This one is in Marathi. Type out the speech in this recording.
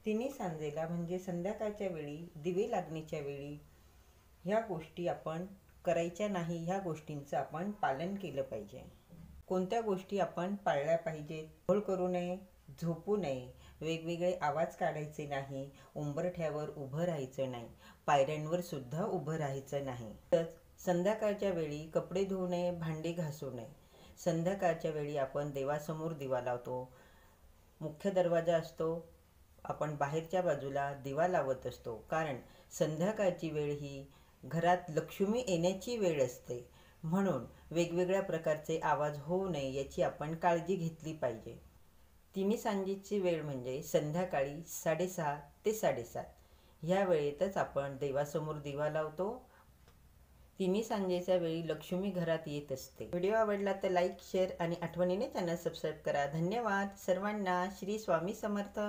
तिन्ही सांजेला म्हणजे संध्याकाळच्या वेळी दिवे लागण्याच्या वेळी ह्या गोष्टी आपण करायच्या नाही. ह्या गोष्टींचं आपण पालन केलं पाहिजे. कोणत्या गोष्टी आपण पाळल्या पाहिजेत? घोळ करू नये, झोपू नये, वेगवेगळे आवाज काढायचे नाही, उंबरठ्यावर उभं राहायचं नाही, पायऱ्यांवर सुद्धा उभं राहायचं नाही. तसंच संध्याकाळच्या वेळी कपडे धुवू नये, भांडी घासू नये. संध्याकाळच्या वेळी आपण देवासमोर दिवा लावतो. मुख्य दरवाजा असतो, आपण बाहेरच्या बाजूला दिवा लावत असतो. कारण संध्याकाळची वेळ ही घरात लक्ष्मी येण्याची वेळ असते. म्हणून वेगवेगळ्या प्रकारचे आवाज होऊ नये याची आपण काळजी घेतली पाहिजे. तिन्ही सांजेची वेळ म्हणजे संध्याकाळी 6:30 ते 7:30 ह्या वेळेतच आपण देवासमोर दिवा लावतो. तिन्ही सांजेच्या वेळी लक्ष्मी घरात येत असते. व्हिडिओ आवडला तर लाईक, शेअर आणि आठवणीने चॅनल सबस्क्राईब करा. धन्यवाद सर्वांना. श्री स्वामी समर्थ.